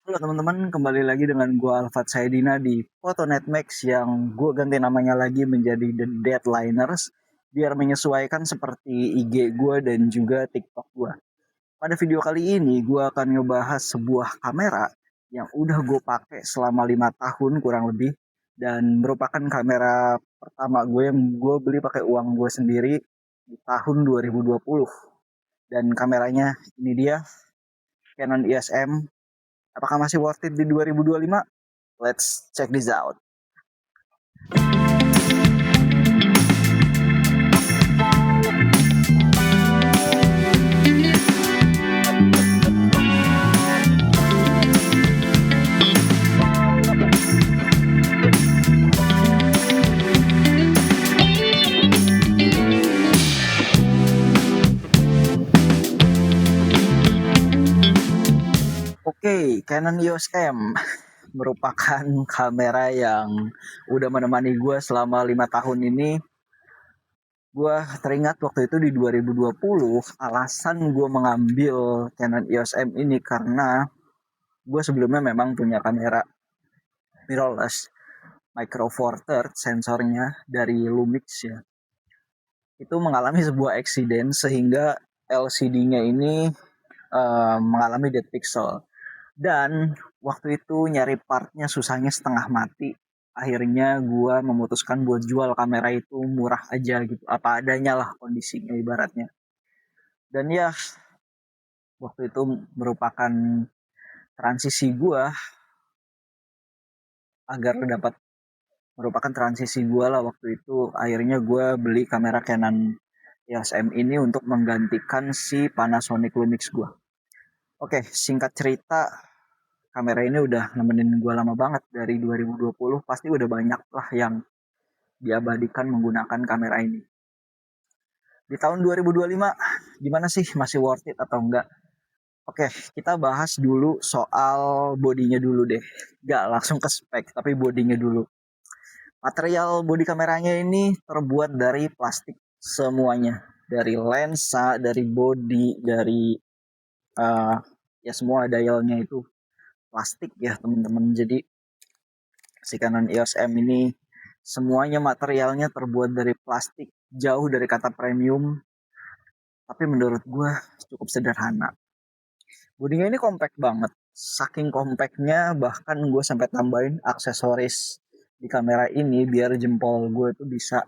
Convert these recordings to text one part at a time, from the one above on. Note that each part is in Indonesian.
Halo teman-teman, kembali lagi dengan gue Alfat Saidina di Photonet Max yang gue ganti namanya lagi menjadi The Deadliners biar menyesuaikan seperti IG gue dan juga TikTok gue. Pada video kali ini gue akan ngebahas sebuah kamera yang udah gue pakai selama 5 tahun kurang lebih dan merupakan kamera pertama gue yang gue beli pakai uang gue sendiri di tahun 2020. Dan kameranya ini dia, Canon EOS M. Apakah masih worth it di 2025? Let's check this out. Oke, Canon EOS M merupakan kamera yang udah menemani gue selama 5 tahun ini. Gue teringat waktu itu di 2020, alasan gue mengambil Canon EOS M ini karena gue sebelumnya memang punya kamera mirrorless Micro Four Thirds sensornya dari Lumix ya. Itu mengalami sebuah accident sehingga LCD-nya ini mengalami dead pixel. Dan waktu itu nyari partnya susahnya setengah mati. Akhirnya gue memutuskan buat jual kamera itu murah aja gitu. Apa adanya lah kondisinya ibaratnya. Dan ya waktu itu merupakan transisi gue agar dapat merupakan transisi gue lah waktu itu. Akhirnya gue beli kamera Canon EOS M ini untuk menggantikan si Panasonic Lumix gue. Oke, singkat cerita, kamera ini udah nemenin gue lama banget dari 2020. Pasti udah banyak lah yang diabadikan menggunakan kamera ini. Di tahun 2025, gimana sih? Masih worth it atau enggak? Oke, kita bahas dulu soal bodinya dulu deh. Gak langsung ke spek, tapi bodinya dulu. Material bodi kameranya ini terbuat dari plastik semuanya. Dari lensa, dari bodi, dari uh, ya semua dialnya itu plastik ya teman-teman. Jadi si Canon EOS M ini semuanya materialnya terbuat dari plastik, jauh dari kata premium, tapi menurut gue cukup sederhana. Bodinya ini compact banget, saking compactnya bahkan gue sampai tambahin aksesoris di kamera ini biar jempol gue tuh bisa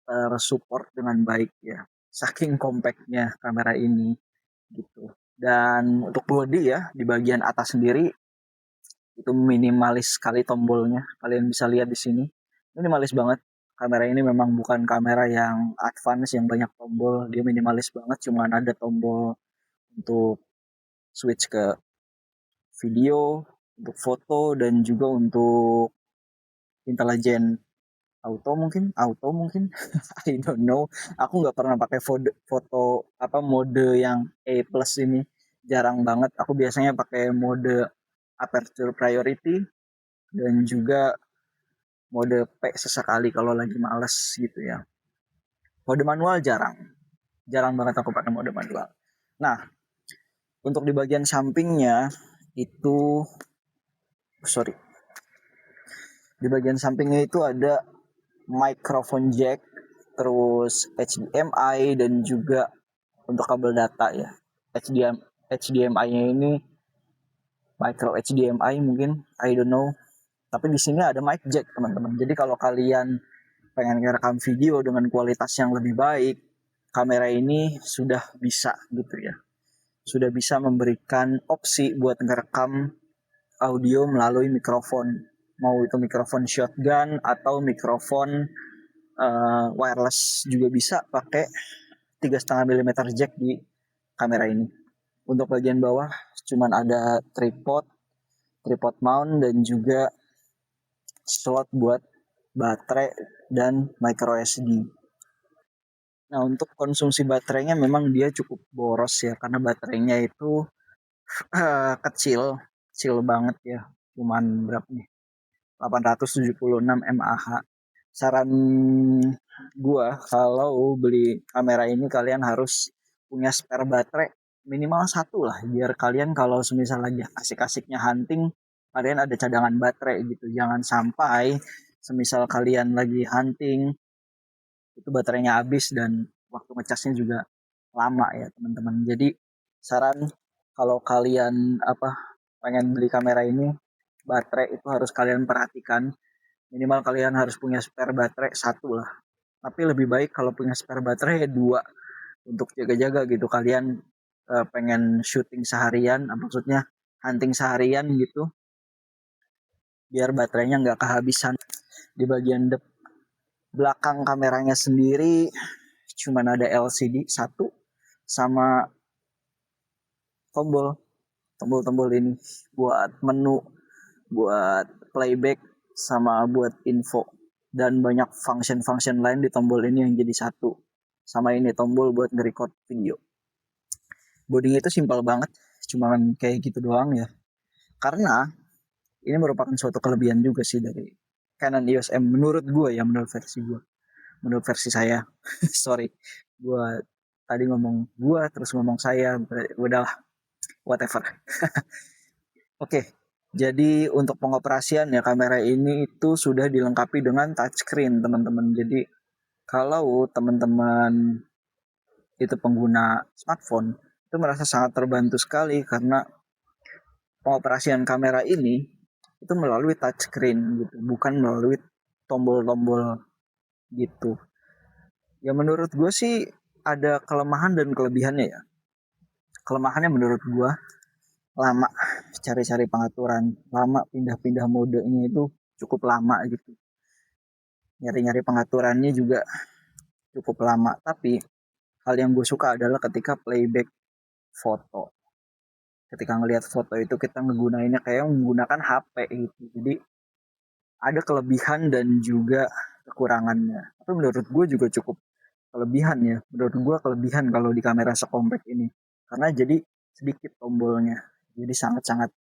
tersupport dengan baik ya. Saking compactnya kamera ini gitu. Dan untuk body ya di bagian atas sendiri itu minimalis sekali tombolnya. Kalian bisa lihat di sini. Minimalis banget. Kamera ini memang bukan kamera yang advance yang banyak tombol. Dia minimalis banget. Cuma ada tombol untuk switch ke video, untuk foto, dan juga untuk intelijen auto mungkin I don't know. Aku nggak pernah pakai foto apa mode yang A plus ini, jarang banget. Aku biasanya pakai mode aperture priority dan juga mode P sesekali kalau lagi males gitu ya. Mode manual jarang banget aku pakai mode manual. Nah, untuk di bagian sampingnya itu, sorry, di bagian sampingnya itu ada microphone jack, terus HDMI dan juga untuk kabel data ya. HDMI-nya ini micro HDMI mungkin, I don't know. Tapi di sini ada mic jack teman-teman. Jadi kalau kalian pengen ngerekam video dengan kualitas yang lebih baik, kamera ini sudah bisa gitu ya. Sudah bisa memberikan opsi buat ngerekam audio melalui mikrofon. Mau itu mikrofon shotgun atau mikrofon wireless juga bisa pakai 3,5 mm jack di kamera ini. Untuk bagian bawah cuman ada tripod mount dan juga slot buat baterai dan micro SD. Nah, untuk konsumsi baterainya memang dia cukup boros ya karena baterainya itu kecil banget ya. Cuman berapa nih? 876 mAh. Saran gua kalau beli kamera ini kalian harus punya spare baterai minimal satu lah, biar kalian kalau semisal lagi asik-asiknya hunting, kalian ada cadangan baterai gitu. Jangan sampai semisal kalian lagi hunting itu baterainya habis dan waktu ngecasnya juga lama ya teman-teman. Jadi saran kalau kalian pengen beli kamera ini, baterai itu harus kalian perhatikan. Minimal kalian harus punya spare baterai satu lah. Tapi lebih baik kalau punya spare baterai dua untuk jaga-jaga gitu. Kalian pengen syuting seharian, maksudnya hunting seharian gitu, biar baterainya nggak kehabisan. Di bagian belakang kameranya sendiri cuman ada LCD satu sama tombol-tombol ini buat menu, buat playback, sama buat info, dan banyak function-function lain di tombol ini yang jadi satu. Sama ini tombol buat nge-record video. Bodinya itu simpel banget, cuman kayak gitu doang ya. Karena ini merupakan suatu kelebihan juga sih dari Canon EOS M menurut gue ya, menurut versi saya. Sorry, gue tadi ngomong gue terus ngomong saya, udahlah, whatever. Oke, jadi untuk pengoperasian ya kamera ini itu sudah dilengkapi dengan touchscreen teman-teman. Jadi kalau teman-teman itu pengguna smartphone itu merasa sangat terbantu sekali karena pengoperasian kamera ini itu melalui touchscreen gitu, bukan melalui tombol-tombol gitu. Ya menurut gue sih ada kelemahan dan kelebihannya ya. Kelemahannya menurut gue lama cari-cari pengaturan, lama pindah-pindah modenya itu cukup lama gitu. Nyari-nyari pengaturannya juga cukup lama. Tapi hal yang gue suka adalah ketika playback foto. Ketika ngelihat foto itu kita menggunakannya kayak menggunakan HP gitu. Jadi ada kelebihan dan juga kekurangannya. Tapi menurut gue juga cukup kelebihan ya. Menurut gue kelebihan kalau di kamera sekompak ini. Karena jadi sedikit tombolnya. Jadi sangat-sangat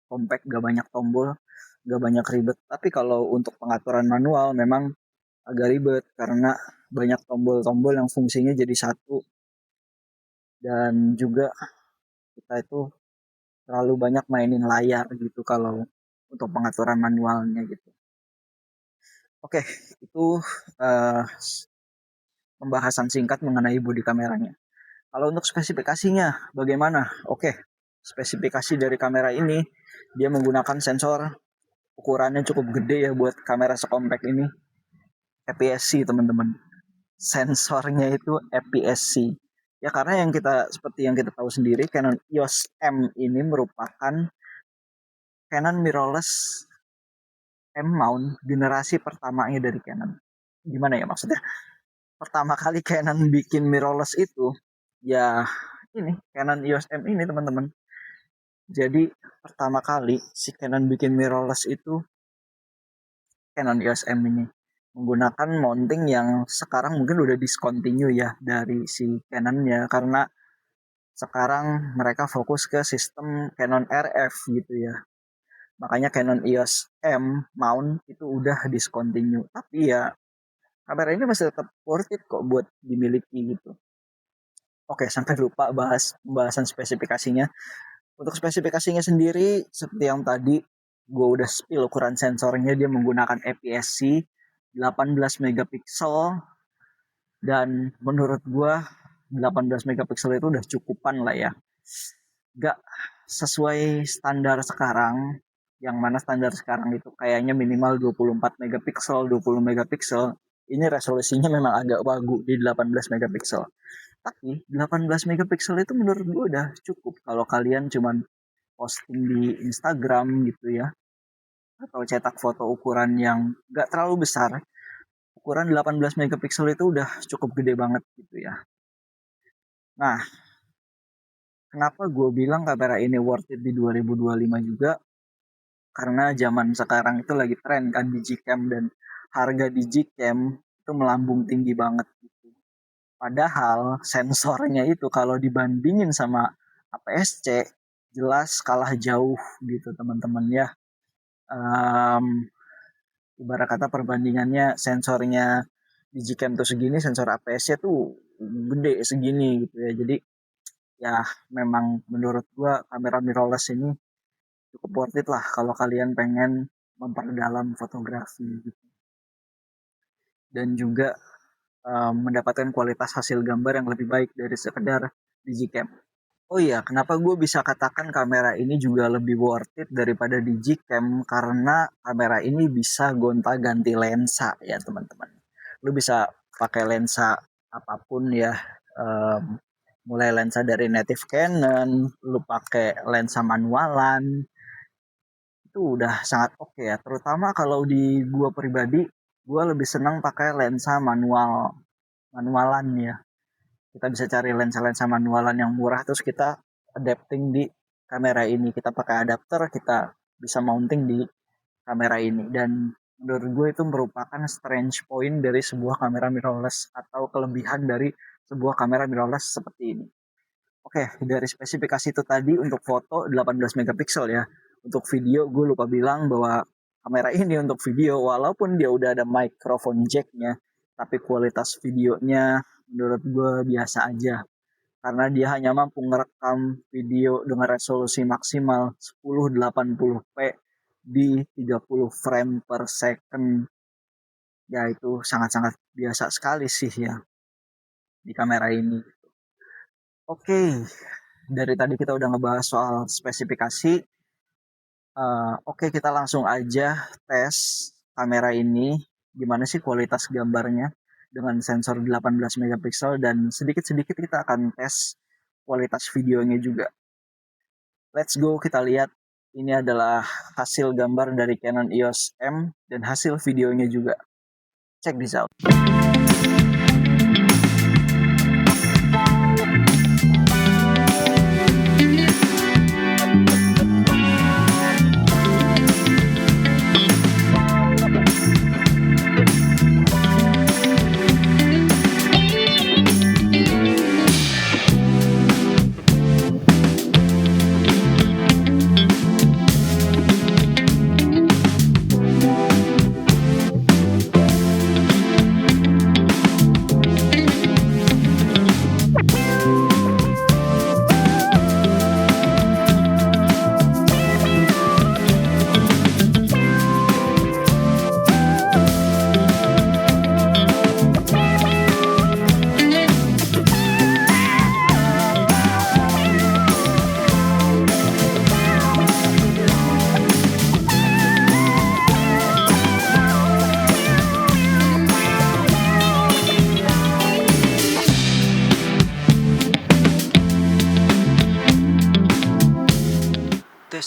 compact, gak banyak tombol, gak banyak ribet. Tapi kalau untuk pengaturan manual memang agak ribet karena banyak tombol-tombol yang fungsinya jadi satu, dan juga kita itu terlalu banyak mainin layar gitu kalau untuk pengaturan manualnya gitu. Oke, itu uh, pembahasan singkat mengenai bodi kameranya. Kalau untuk spesifikasinya bagaimana? Oke, spesifikasi dari kamera ini dia menggunakan sensor ukurannya cukup gede ya buat kamera sekompak ini. APS-C teman-teman. Sensornya itu APS-C. Ya karena seperti yang kita tahu sendiri, Canon EOS M ini merupakan Canon mirrorless M mount generasi pertamanya dari Canon. Gimana ya maksudnya? Pertama kali Canon bikin mirrorless itu ya ini Canon EOS M ini teman-teman. Jadi pertama kali si Canon bikin mirrorless itu Canon EOS M ini menggunakan mounting yang sekarang mungkin udah discontinue ya dari si Canon-nya, karena sekarang mereka fokus ke sistem Canon RF gitu ya. Makanya Canon EOS M mount itu udah discontinue. Tapi ya kamera ini masih tetap worth it kok buat dimiliki gitu. Oke, sampai lupa bahas pembahasan spesifikasinya. Untuk spesifikasinya sendiri, seperti yang tadi gue udah spill ukuran sensornya, dia menggunakan APS-C 18 megapiksel, dan menurut gue 18 megapiksel itu udah cukupan lah ya. Gak sesuai standar sekarang, yang mana standar sekarang itu kayaknya minimal 24 megapiksel, 20 megapiksel. Ini resolusinya memang agak wagu di 18 megapiksel. Tapi 18 megapiksel itu menurut gue udah cukup kalau kalian cuman posting di Instagram gitu ya, atau cetak foto ukuran yang gak terlalu besar. Ukuran 18 megapiksel itu udah cukup gede banget gitu ya. Nah, kenapa gue bilang kamera ini worth it di 2025 juga? Karena zaman sekarang itu lagi tren kan digicam, dan harga digicam itu melambung tinggi banget gitu. Padahal sensornya itu kalau dibandingin sama APS-C jelas kalah jauh gitu teman-teman ya. Um, Ibarat kata perbandingannya sensornya digicam tuh segini, sensor APS-nya tuh gede segini gitu ya. Jadi ya memang menurut gua kamera mirrorless ini cukup worth it lah kalau kalian pengen memperdalam fotografi gitu. Dan juga mendapatkan kualitas hasil gambar yang lebih baik dari sekedar digicam. Oh iya, kenapa gue bisa katakan kamera ini juga lebih worth it daripada digicam? Karena kamera ini bisa gonta-ganti lensa ya teman-teman. Lu bisa pakai lensa apapun ya, um, mulai lensa dari native Canon, lu pakai lensa manualan, itu udah sangat oke ya. Terutama kalau di gue pribadi, gue lebih senang pakai lensa manualan ya. Kita bisa cari lensa-lensa manualan yang murah terus kita adapting di kamera ini. Kita pakai adapter, kita bisa mounting di kamera ini. Dan menurut gue itu merupakan strange point dari sebuah kamera mirrorless atau kelebihan dari sebuah kamera mirrorless seperti ini. Oke, dari spesifikasi itu tadi untuk foto 18 megapiksel ya. Untuk video gue lupa bilang bahwa kamera ini untuk video walaupun dia udah ada microphone jacknya, tapi kualitas videonya menurut gue biasa aja. Karena dia hanya mampu merekam video dengan resolusi maksimal 1080p di 30 frame per second. Ya itu sangat-sangat biasa sekali sih ya di kamera ini. Oke, dari tadi kita udah ngebahas soal spesifikasi. Oke, kita langsung aja tes kamera ini. Gimana sih kualitas gambarnya dengan sensor 18 megapiksel dan sedikit-sedikit kita akan tes kualitas videonya juga. Let's go, kita lihat. Ini adalah hasil gambar dari Canon EOS M dan hasil videonya juga. Check this out.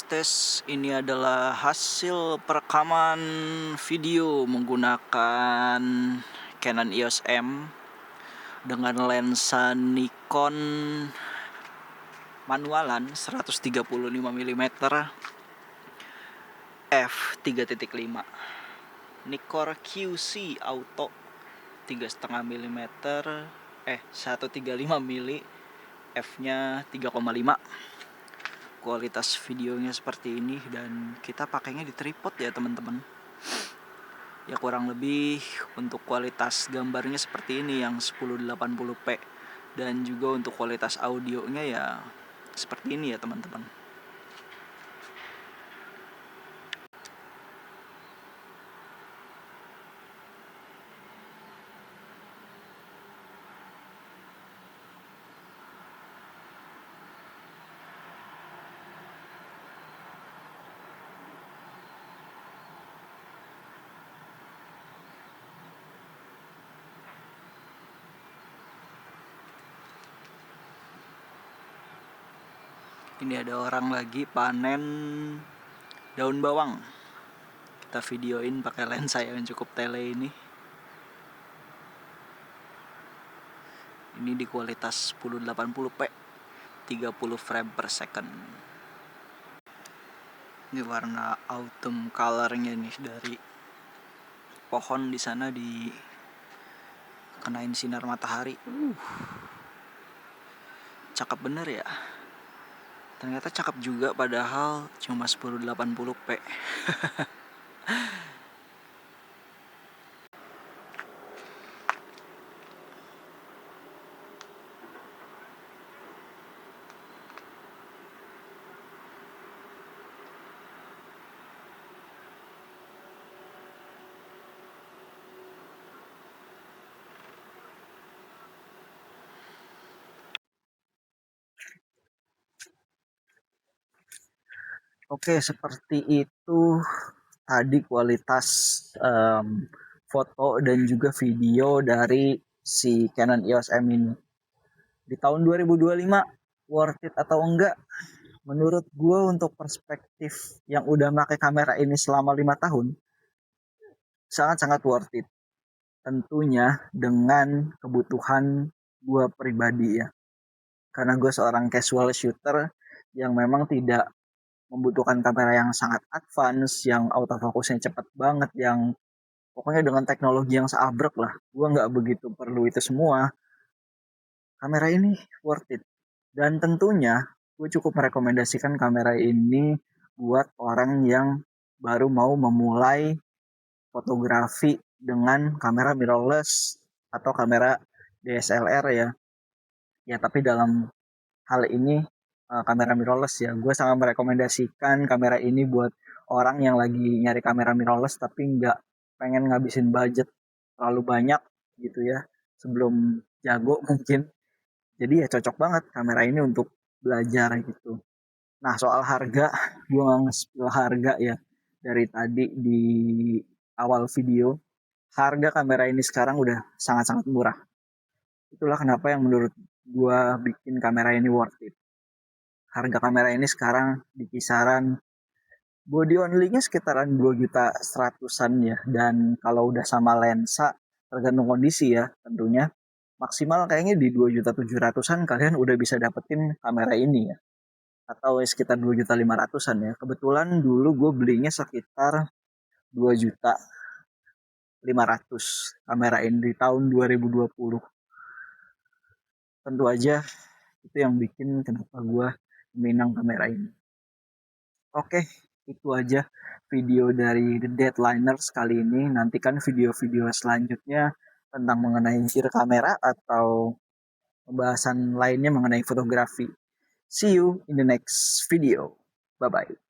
Tes ini adalah hasil perekaman video menggunakan Canon EOS M dengan lensa Nikon manualan 135 mm f3.5, Nikkor QC Auto 3,5 mm 135 mm f-nya 3,5. Kualitas videonya seperti ini dan kita pakainya di tripod ya teman-teman. Ya kurang lebih untuk kualitas gambarnya seperti ini yang 1080p dan juga untuk kualitas audionya ya seperti ini ya teman-teman. Ini ada orang lagi panen daun bawang. Kita videoin pakai lensa yang cukup tele ini. Ini di kualitas 1080p 30 frame per second. Ini warna autumn colornya nih dari pohon di sana dikenain sinar matahari. Cakep bener ya. Ternyata cakep juga padahal cuma 1080p. Oke, seperti itu tadi kualitas em, foto dan juga video dari si Canon EOS M ini. Di tahun 2025 worth it atau enggak? Menurut gue untuk perspektif yang udah pakai kamera ini selama 5 tahun, sangat-sangat worth it. Tentunya dengan kebutuhan gue pribadi ya. Karena gue seorang casual shooter yang memang tidak membutuhkan kamera yang sangat advance, yang autofocusnya cepat banget, yang pokoknya dengan teknologi yang seabrek lah. Gue nggak begitu perlu itu semua. Kamera ini worth it. Dan tentunya gue cukup merekomendasikan kamera ini buat orang yang baru mau memulai fotografi dengan kamera mirrorless atau kamera DSLR ya. Ya tapi dalam hal ini kamera mirrorless ya. Gue sangat merekomendasikan kamera ini buat orang yang lagi nyari kamera mirrorless tapi nggak pengen ngabisin budget terlalu banyak gitu ya sebelum jago mungkin. Jadi ya cocok banget kamera ini untuk belajar gitu. Nah soal harga, gue nggak nge-spill harga ya dari tadi di awal video. Harga kamera ini sekarang udah sangat-sangat murah. Itulah kenapa yang menurut gue bikin kamera ini worth it. Harga kamera ini sekarang di kisaran body only-nya sekitaran 2 juta seratusan ya. Dan kalau udah sama lensa, tergantung kondisi ya tentunya. Maksimal kayaknya di 2 juta 700-an kalian udah bisa dapetin kamera ini ya. Atau sekitar 2 juta 500-an ya. Kebetulan dulu gue belinya sekitar 2 juta 500 kamera ini di tahun 2020. Tentu aja itu yang bikin kenapa gue minang kamera ini. Oke, itu aja video dari The Deadliners kali ini. Nantikan video-video selanjutnya tentang mengenai gear kamera atau pembahasan lainnya mengenai fotografi. See you in the next video. Bye-bye.